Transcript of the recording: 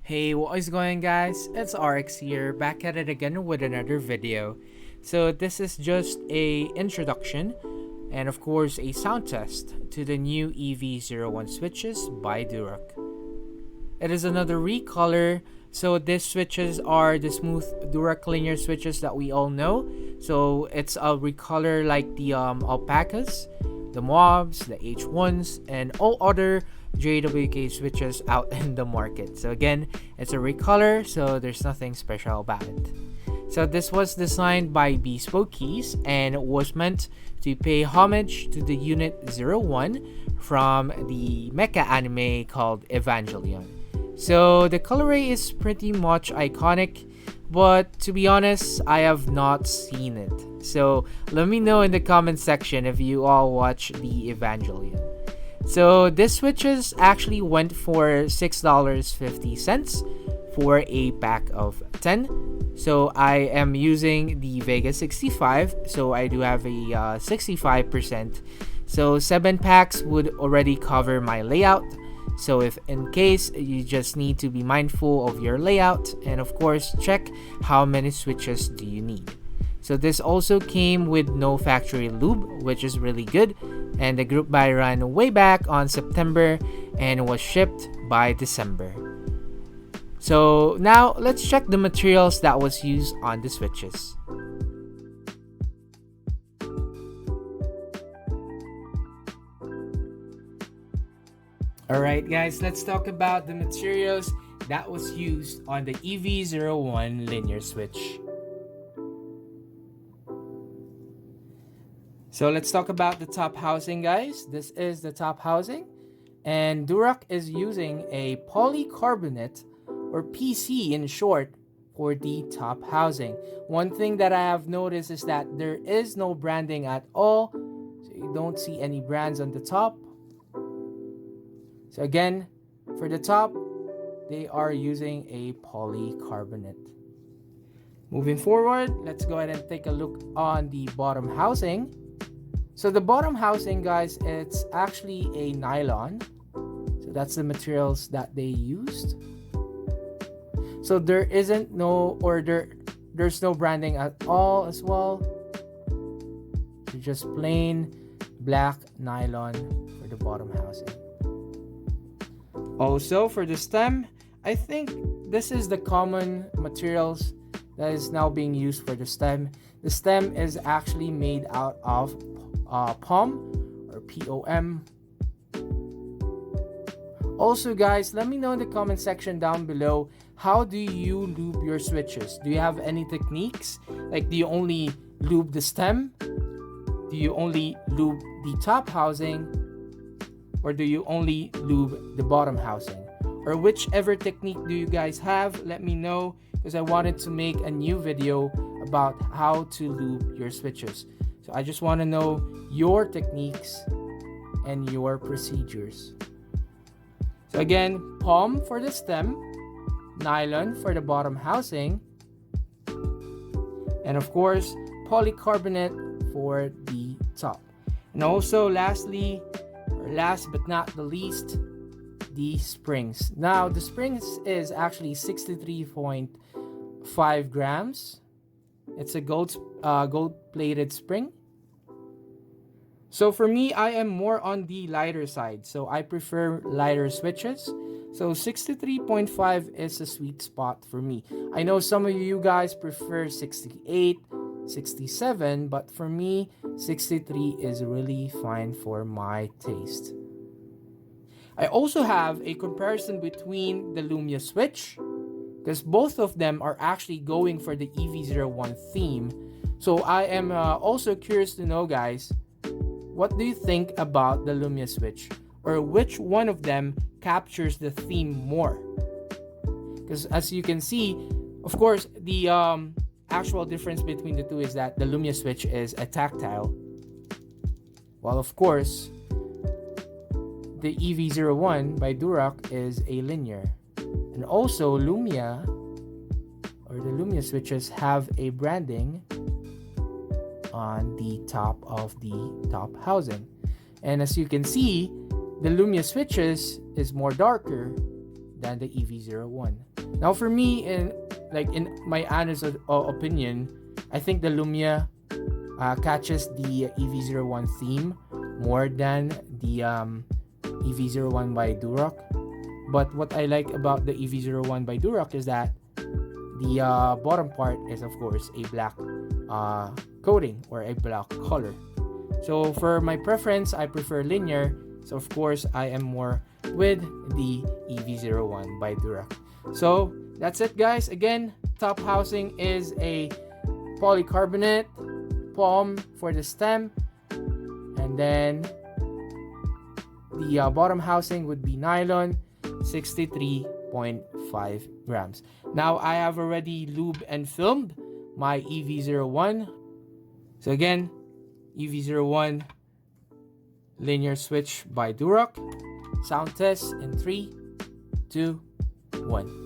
Hey, what is going guys? It's RX here, back at it again with another video. So this is just a introduction and of course a sound test to the new EV-01 switches by Durock. It is another recolor, so these switches are the smooth Durock linear switches that we all know. So it's a recolor like the alpacas, the mobs, the H1s, and all other JWK switches out in the market. So again, it's a recolor, so there's nothing special about it. So this was designed by Bespokekeys and was meant to pay homage to the Unit 01 from the mecha anime called Evangelion. So the colorway is pretty much iconic, but to be honest, I have not seen it. So let me know in the comment section if you all watch the Evangelion. So this switches actually went for $6.50 for a pack of 10. So I am using the Vega65, so I do have a 65%. So 7 packs would already cover my layout. So if in case you just need to be mindful of your layout, and of course check how many switches do you need. So this also came with no factory lube, which is really good, and the group buy ran way back on September and was shipped by December. So now let's check the materials that was used on the switches. Alright guys, let's talk about the materials that was used on the EV-01 linear switch. So let's talk about the top housing guys. This is the top housing, and Durock is using a polycarbonate, or PC in short, for the top housing. One thing that I have noticed is that there is no branding at all, so you don't see any brands on the top. So again, for the top, they are using a polycarbonate. Moving forward, let's go ahead and take a look on the bottom housing. So the bottom housing guys, it's actually a nylon. So that's the materials that they used. So there's no branding at all as well. So just plain black nylon for the bottom housing. Also for the stem, I think this is the common materials that is now being used for the stem. The stem is actually made out of POM or POM. Also guys, let me know in the comment section down below, how do you lube your switches? Do you have any techniques? Like, do you only lube the stem? Do you only lube the top housing? Or do you only lube the bottom housing? Or whichever technique do you guys have, let me know, because I wanted to make a new video about how to lube your switches. So I just want to know your techniques and your procedures. So again, POM for the stem, nylon for the bottom housing, and of course, polycarbonate for the top. And also lastly, or last but not the least, the springs. Now the springs is actually 63.5 grams. It's a gold plated spring. So for me, I am more on the lighter side, so I prefer lighter switches. So 63.5 is a sweet spot for me. I know some of you guys prefer 68, 67, but for me 63 is really fine for my taste. I also have a comparison between the Lumia switch, because both of them are actually going for the EV-01 theme. So I am also curious to know guys, what do you think about the Lumia switch, or which one of them captures the theme more? Because as you can see, of course, the actual difference between the two is that the Lumia switch is a tactile, while of course the EV-01 by Durock is a linear. And also Lumia, or the Lumia switches, have a branding on the top of the top housing. And as you can see, the Lumia switches is more darker than the EV-01. Now for me, in my honest opinion, I think the Lumia catches the EV-01 theme more than the EV-01 by Durock. But what I like about the EV-01 by Durock is that the bottom part is of course a black coating or a black color. So for my preference, I prefer linear. So of course I am more with the EV-01 by Durock. So that's it, guys. Again, top housing is a polycarbonate palm for the stem, and then the bottom housing would be nylon, 63.5 grams. Now I have already lubed and filmed my EV-01. So again, EV-01 linear switch by Durock. Sound test in 3, 2, 1.